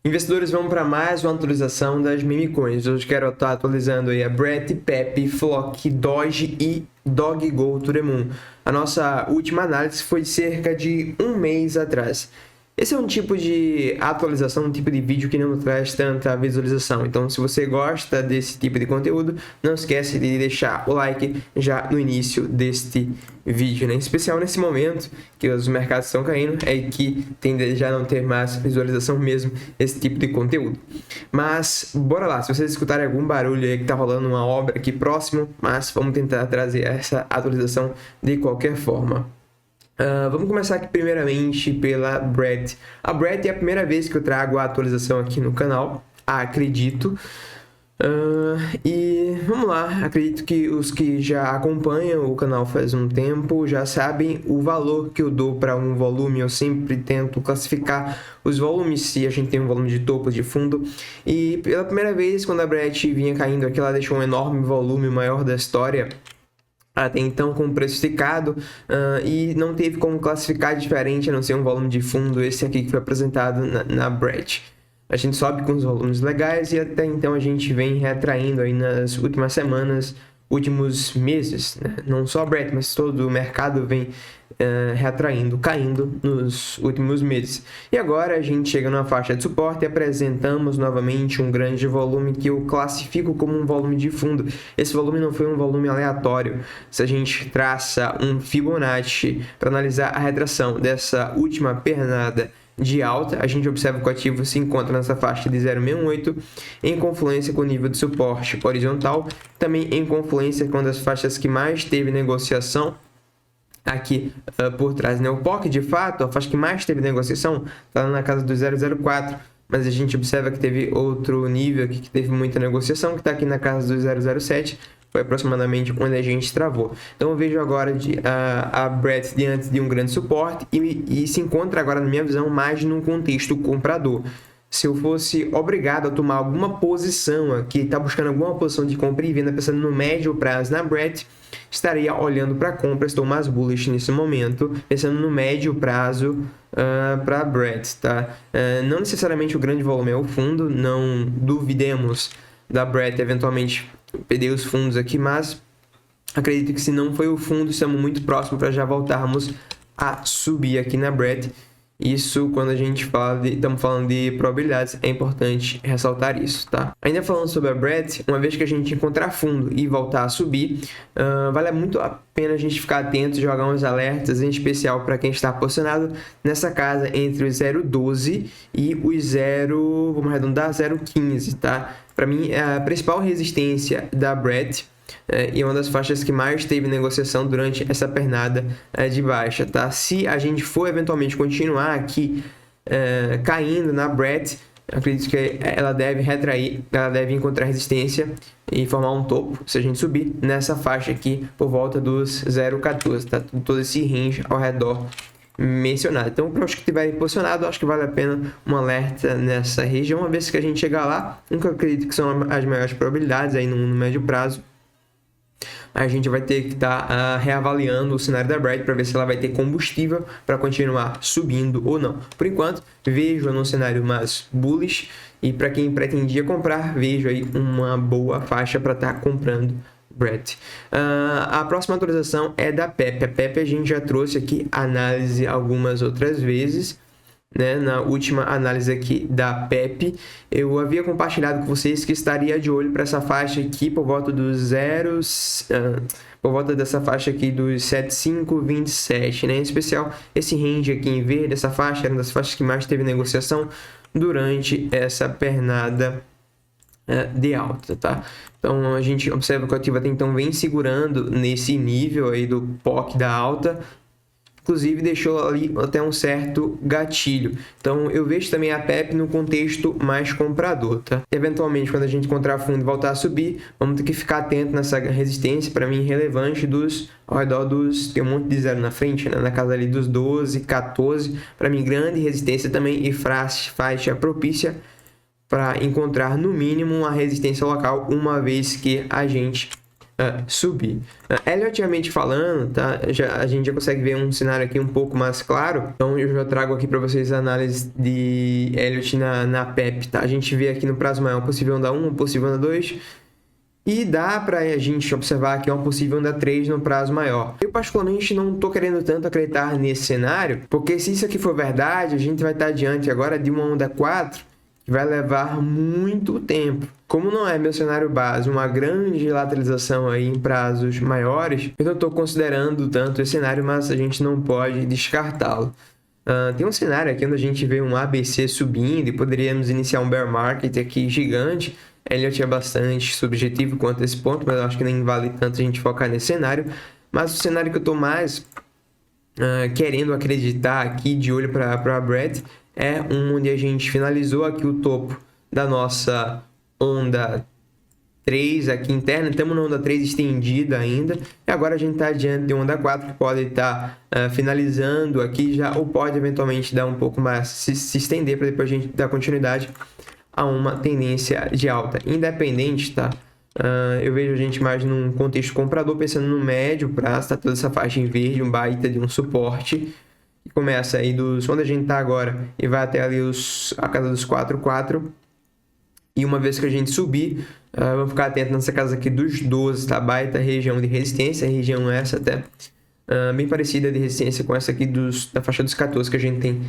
Investidores vão para mais uma atualização das meme coins. Hoje quero estar atualizando aí a BRET, PEP, Flock, Doge e Doggo to the Moon. A nossa última análise foi cerca de um mês atrás. Esse é um tipo de atualização, um tipo de vídeo que não traz tanta visualização. Então, se você gosta desse tipo de conteúdo, não esquece de deixar o like já no início deste vídeo, né? Em especial nesse momento que os mercados estão caindo, é que tende a já não ter mais visualização mesmo esse tipo de conteúdo. Mas, bora lá. Se vocês escutarem algum barulho aí que tá rolando uma obra aqui próximo, mas vamos tentar trazer essa atualização de qualquer forma. Vamos começar aqui primeiramente pela BRET. A BRET é a primeira vez que eu trago a atualização aqui no canal, acredito. E vamos lá, acredito que os que já acompanham o canal faz um tempo já sabem o valor que eu dou para um volume. Eu sempre tento classificar os volumes, se a gente tem um volume de topo, de fundo. E pela primeira vez, quando a BRET vinha caindo aqui, ela deixou um enorme volume, o maior da história até então com preço esticado, e não teve como classificar diferente a não ser um volume de fundo, esse aqui que foi apresentado na BRET. A gente sobe com os volumes legais e até então a gente vem retraindo aí nas últimas semanas, últimos meses, né? Não só a BRET, mas todo o mercado vem retraindo, caindo nos últimos meses. E agora a gente chega numa faixa de suporte e apresentamos novamente um grande volume que eu classifico como um volume de fundo. Esse volume não foi um volume aleatório. Se a gente traça um Fibonacci para analisar a retração dessa última pernada de alta, a gente observa que o ativo se encontra nessa faixa de 0,68 em confluência com o nível de suporte horizontal, também em confluência com uma das faixas que mais teve negociação aqui por trás, né? O POC, de fato, a faixa que mais teve negociação está na casa do 0,04, mas a gente observa que teve outro nível aqui que teve muita negociação, que está aqui na casa do 0,07, foi aproximadamente onde a gente travou. Então eu vejo agora a BRET diante de um grande suporte e se encontra agora, na minha visão, mais num contexto comprador. Se eu fosse obrigado a tomar alguma posição aqui, está buscando alguma posição de compra e venda, pensando no médio prazo na BRET, estaria olhando para compra. Estou mais bullish nesse momento, pensando no médio prazo para a BRET, tá? Não necessariamente o grande volume é o fundo, não duvidemos da BRET eventualmente perder os fundos aqui, mas acredito que se não foi o fundo, estamos muito próximo para já voltarmos a subir aqui na BRET. Isso, quando a gente estamos falando de probabilidades, é importante ressaltar isso, tá? Ainda falando sobre a BRET, uma vez que a gente encontrar fundo e voltar a subir, vale muito a pena a gente ficar atento, jogar uns alertas, em especial para quem está posicionado nessa casa entre o 0,12 e o 0, vamos arredondar, 0,15, tá? Para mim, a principal resistência da BRET e uma das faixas que mais teve negociação durante essa pernada de baixa, tá? Se a gente for eventualmente continuar aqui caindo na BRET, acredito que ela deve retrair, ela deve encontrar resistência e formar um topo, se a gente subir nessa faixa aqui por volta dos 0,14, tá? Todo esse range ao redor mencionado. Então, para os que estiverem posicionados, acho que vale a pena um alerta nessa região, uma vez que a gente chegar lá, nunca acredito que são as maiores probabilidades aí no médio prazo. A gente vai ter que estar reavaliando o cenário da BRET para ver se ela vai ter combustível para continuar subindo ou não. Por enquanto, vejo num cenário mais bullish e para quem pretendia comprar, vejo aí uma boa faixa para estar comprando BRET. A próxima atualização é da PEP. A PEP a gente já trouxe aqui análise algumas outras vezes, né? Na última análise aqui da PEP, eu havia compartilhado com vocês que estaria de olho para essa faixa aqui por volta dos por volta dessa faixa aqui dos 7527, né? Em especial esse range aqui em verde, essa faixa era uma das faixas que mais teve negociação durante essa pernada de alta, tá? Então a gente observa que o ativo até então vem segurando nesse nível aí do POC da alta. Inclusive deixou ali até um certo gatilho. Então eu vejo também a PEP no contexto mais comprador, tá? Eventualmente, quando a gente encontrar fundo e voltar a subir, vamos ter que ficar atento nessa resistência, para mim, relevante ao redor dos... tem um monte de zero na frente, né? Na casa ali dos 12, 14. Para mim, grande resistência também e faixa propícia para encontrar no mínimo uma resistência local, uma vez que a gente subir. Elliotamente falando, tá? A gente já consegue ver um cenário aqui um pouco mais claro. Então eu já trago aqui para vocês a análise de Elliott na PEP, tá? A gente vê aqui no prazo maior possível onda 1, uma possível onda 2. E dá para a gente observar aqui uma possível onda 3 no prazo maior. Eu particularmente não estou querendo tanto acreditar nesse cenário, porque se isso aqui for verdade, a gente vai estar diante agora de uma onda 4 que vai levar muito tempo. Como não é meu cenário base, uma grande lateralização aí em prazos maiores, eu não estou considerando tanto esse cenário, mas a gente não pode descartá-lo. Tem um cenário aqui onde a gente vê um ABC subindo e poderíamos iniciar um bear market aqui gigante. Elliott é bastante subjetivo quanto a esse ponto, mas eu acho que nem vale tanto a gente focar nesse cenário. Mas o cenário que eu estou mais querendo acreditar aqui, de olho para a Brett, é um onde a gente finalizou aqui o topo da nossa onda 3 aqui interna. Estamos na onda 3 estendida ainda. E agora a gente está diante de onda 4 que pode estar finalizando aqui já, ou pode eventualmente dar um pouco mais, se estender para depois a gente dar continuidade a uma tendência de alta. Independente, tá? Eu vejo a gente mais num contexto comprador, pensando no médio prazo, tá? Toda essa faixa em verde, um baita de um suporte. Que começa aí onde a gente tá agora e vai até ali a casa dos 4,4. E uma vez que a gente subir, vamos ficar atento nessa casa aqui dos 12, tá? Baita região de resistência, região essa até bem parecida de resistência com essa aqui da faixa dos 14 que a gente tem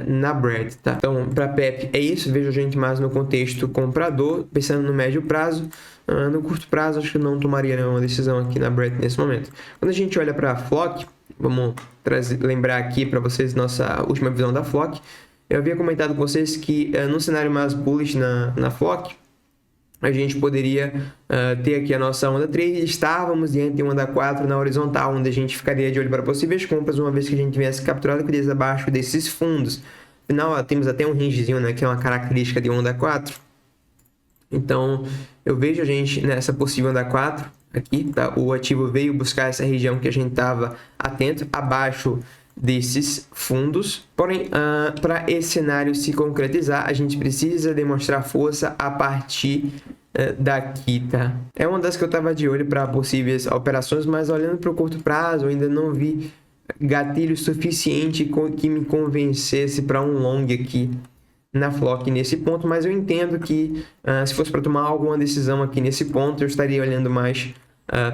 na Brett, tá? Então, para PEP é isso, vejo a gente mais no contexto comprador, pensando no médio prazo. No curto prazo, acho que não tomaria nenhuma decisão aqui na Brett nesse momento. Quando a gente olha para a Flock, vamos lembrar aqui para vocês nossa última visão da Flock. Eu havia comentado com vocês que no cenário mais bullish na Flock, a gente poderia ter aqui a nossa onda 3 e estávamos diante de uma onda 4 na horizontal, onde a gente ficaria de olho para possíveis compras, uma vez que a gente tivesse capturado liquidez abaixo desses fundos. Afinal, temos até um rangezinho, né, que é uma característica de onda 4. Então, eu vejo a gente nessa possível onda 4 aqui, tá? O ativo veio buscar essa região que a gente estava atento, abaixo desses fundos. Porém, para esse cenário se concretizar, a gente precisa demonstrar força a partir daqui, tá? É uma das que eu estava de olho para possíveis operações, mas olhando para o curto prazo, eu ainda não vi gatilho suficiente que me convencesse para um long aqui na Flock nesse ponto, mas eu entendo que se fosse para tomar alguma decisão aqui nesse ponto, eu estaria olhando mais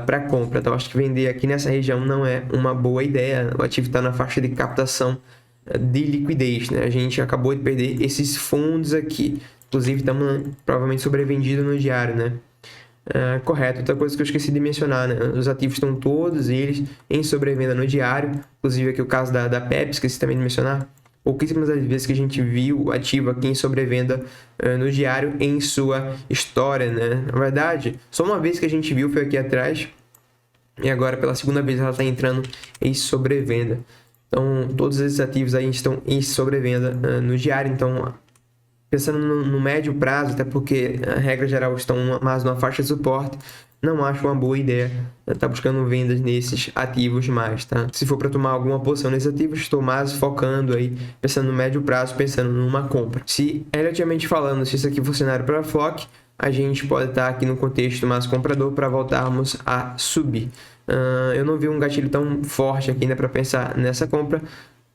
para compra. Então, acho que vender aqui nessa região não é uma boa ideia. O ativo está na faixa de captação de liquidez, né? A gente acabou de perder esses fundos aqui. Inclusive, estamos provavelmente sobrevendidos no diário, né? Correto. Outra coisa que eu esqueci de mencionar, né? Os ativos estão todos eles em sobrevenda no diário. Inclusive, aqui o caso da PEP, esqueci também de mencionar. Pouquíssimas as vezes que a gente viu o ativo aqui em sobrevenda no diário em sua história, né? Na verdade, só uma vez que a gente viu foi aqui atrás. E agora, pela segunda vez, ela está entrando em sobrevenda. Então, todos esses ativos aí estão em sobrevenda no diário. Então, pensando no médio prazo, até porque a regra geral estão mais numa faixa de suporte, não acho uma boa ideia estar buscando vendas nesses ativos mais, tá? Se for para tomar alguma posição nesses ativos, estou mais focando aí, pensando no médio prazo, pensando numa compra. Se, relativamente falando, se isso aqui for cenário para Flock, a gente pode estar aqui no contexto mais comprador para voltarmos a subir. Eu não vi um gatilho tão forte aqui ainda para pensar nessa compra,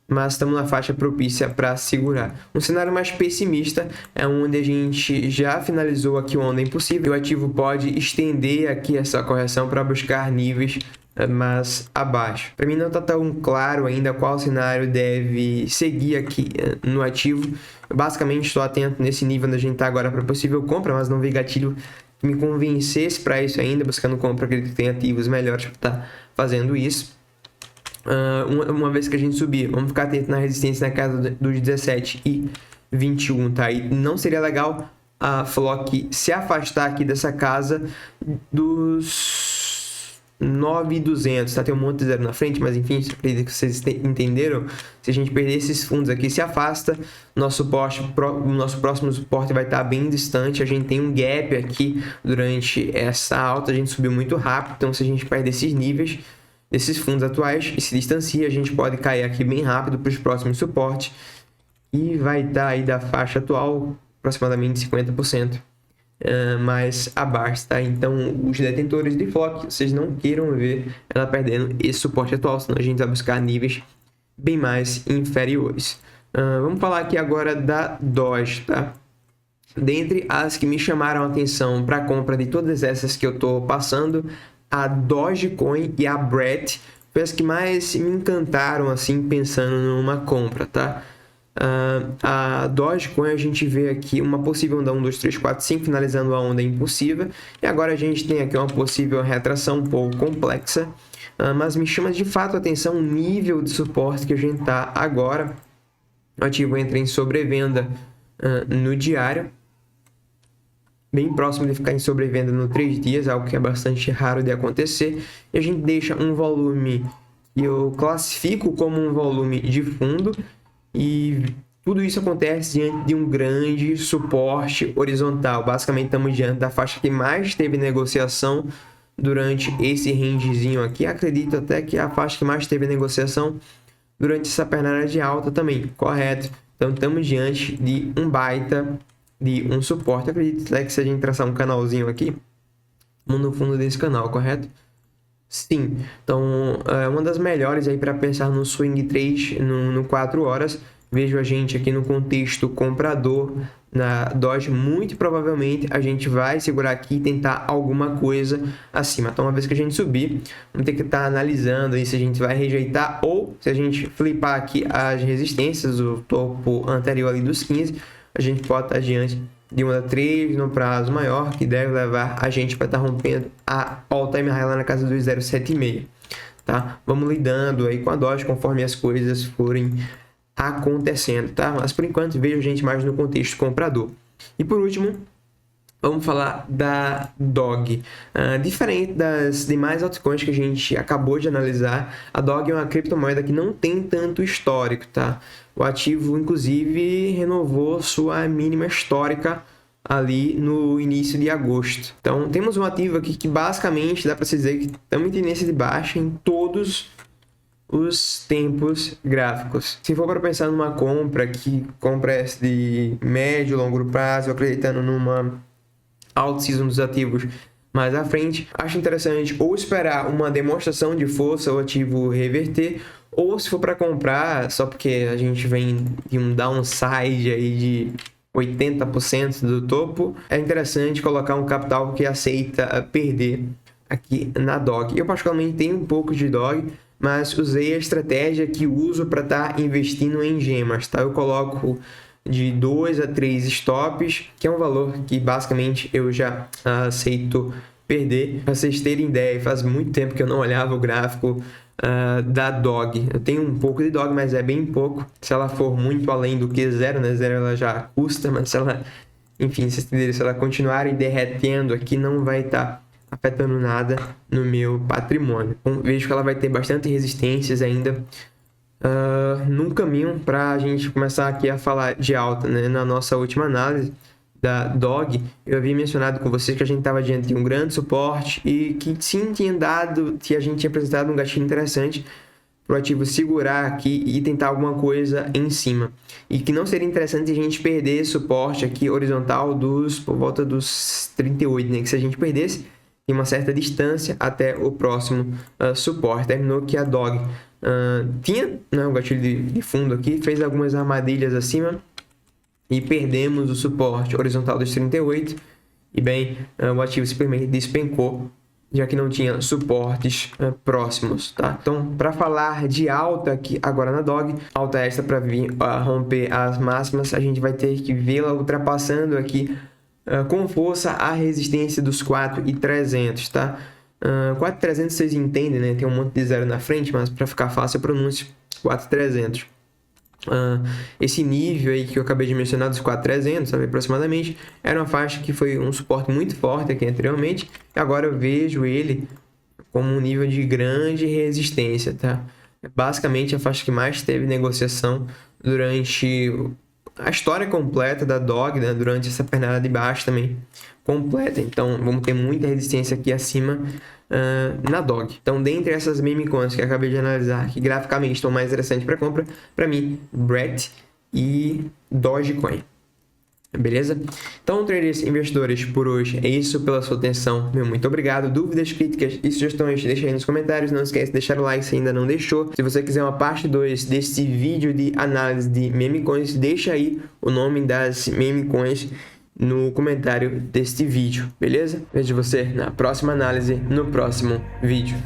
mas estamos na faixa propícia para segurar. Um cenário mais pessimista é onde a gente já finalizou aqui o onda impossível. O ativo pode estender aqui essa correção para buscar níveis mais abaixo. Para mim não está tão claro ainda qual cenário deve seguir aqui no ativo. Eu basicamente estou atento nesse nível onde a gente está agora para possível compra, mas não vi gatilho que me convencesse para isso ainda, buscando compra. Acredito que tem ativos melhores para estar fazendo isso. Uma vez que a gente subir, vamos ficar atento na resistência na casa dos 17 e 21, tá? E não seria legal a Flock se afastar aqui dessa casa dos 9.200, tá? Tem um monte de zero na frente, mas enfim, acredito que vocês entenderam. Se a gente perder esses fundos aqui, se afasta, nosso próximo suporte vai estar bem distante. A gente tem um gap aqui durante essa alta, a gente subiu muito rápido, então se a gente perder esses níveis desses fundos atuais e se distancia, a gente pode cair aqui bem rápido para os próximos suportes e vai estar aí da faixa atual aproximadamente 50% mais abaixo, tá? Então, os detentores de Flock, vocês não queiram ver ela perdendo esse suporte atual, senão a gente vai buscar níveis bem mais inferiores. Vamos falar aqui agora da Doge, tá? Dentre as que me chamaram a atenção para compra de todas essas que eu estou passando, a Dogecoin e a BRET foi as que mais me encantaram, assim, pensando numa compra, tá? A Dogecoin, a gente vê aqui uma possível onda 1, 2, 3, 4, 5, finalizando a onda impulsiva. E agora a gente tem aqui uma possível retração um pouco complexa, mas me chama de fato a atenção o nível de suporte que a gente está agora. O ativo entra em sobrevenda no diário, bem próximo de ficar em sobrevenda no 3 dias, algo que é bastante raro de acontecer. E a gente deixa um volume que eu classifico como um volume de fundo, e tudo isso acontece diante de um grande suporte horizontal. Basicamente, estamos diante da faixa que mais teve negociação durante esse rangezinho aqui. Acredito até que a faixa que mais teve negociação durante essa pernada de alta também, correto? Então, estamos diante de um baita de um suporte. Acredito até que se a gente traçar um canalzinho aqui, no fundo desse canal, correto? Sim, então é uma das melhores aí para pensar no swing trade no 4 horas. Vejo a gente aqui no contexto comprador na Doge, muito provavelmente a gente vai segurar aqui e tentar alguma coisa acima. Então, uma vez que a gente subir, vamos ter que estar analisando aí se a gente vai rejeitar ou se a gente flipar aqui as resistências, o topo anterior ali dos 15, a gente pode estar diante de uma 3 no prazo maior, que deve levar a gente para estar rompendo a all-time high lá na casa dos 0,76, tá? Vamos lidando aí com a Doge conforme as coisas forem acontecendo, tá? Mas por enquanto vejo a gente mais no contexto comprador. E por último, vamos falar da DOG. Diferente das demais altcoins que a gente acabou de analisar, a DOG é uma criptomoeda que não tem tanto histórico, tá? O ativo, inclusive, renovou sua mínima histórica ali no início de agosto. Então, temos um ativo aqui que basicamente dá para se dizer que estamos em tendência de baixa em todos os tempos gráficos. Se for para pensar numa compra de médio e longo prazo, acreditando numa out-season dos ativos mais à frente, acho interessante ou esperar uma demonstração de força, o ativo reverter, ou se for para comprar, só porque a gente vem de um downside aí de 80% do topo, é interessante colocar um capital que aceita perder aqui na DOG. Eu particularmente tenho um pouco de DOG, mas usei a estratégia que uso para estar investindo em gemas, tá? Eu coloco de 2 a 3 stops, que é um valor que basicamente eu já aceito perder. Para vocês terem ideia, faz muito tempo que eu não olhava o gráfico da DOG. Eu tenho um pouco de DOG, mas é bem pouco. Se ela for muito além do que zero, né? Zero ela já custa, mas se ela, enfim, se ela continuarem derretendo aqui, não vai estar afetando nada no meu patrimônio. Então, vejo que ela vai ter bastante resistências ainda num caminho para a gente começar aqui a falar de alta, né? Na nossa última análise da DOG, eu havia mencionado com vocês que a gente estava diante de um grande suporte e que sim que a gente tinha apresentado um gatilho interessante para o ativo segurar aqui e tentar alguma coisa em cima. E que não seria interessante a gente perder esse suporte aqui horizontal por volta dos 38, né? Que se a gente perdesse em uma certa distância até o próximo suporte. Terminou que a DOG tinha, né, um gatilho de fundo aqui, fez algumas armadilhas acima e perdemos o suporte horizontal dos 38 e bem, o ativo simplesmente despencou, já que não tinha suportes próximos, tá? Então, para falar de alta aqui agora na DOG, alta extra para vir romper as máximas, a gente vai ter que vê-la ultrapassando aqui com força a resistência dos 4.300, tá? 4.300 vocês entendem, né? Tem um monte de zero na frente, mas para ficar fácil eu pronuncio 4.300. Esse nível aí que eu acabei de mencionar dos 4.300, sabe, aproximadamente, era uma faixa que foi um suporte muito forte aqui anteriormente, e agora eu vejo ele como um nível de grande resistência, tá? Basicamente a faixa que mais teve negociação durante a história completa da DOG, né? Durante essa pernada de baixo também completa. Então vamos ter muita resistência aqui acima na DOG. Então, dentre essas meme coins que eu acabei de analisar, que graficamente estão mais interessantes para compra, para mim, BRET e Dogecoin. Beleza? Então, traders, investidores, por hoje é isso. Pela sua atenção, meu muito obrigado. Dúvidas, críticas e sugestões, deixa aí nos comentários. Não esquece de deixar o like se ainda não deixou. Se você quiser uma parte 2 desse vídeo de análise de meme coins, deixa aí o nome das meme coins no comentário deste vídeo, beleza? Vejo você na próxima análise, no próximo vídeo.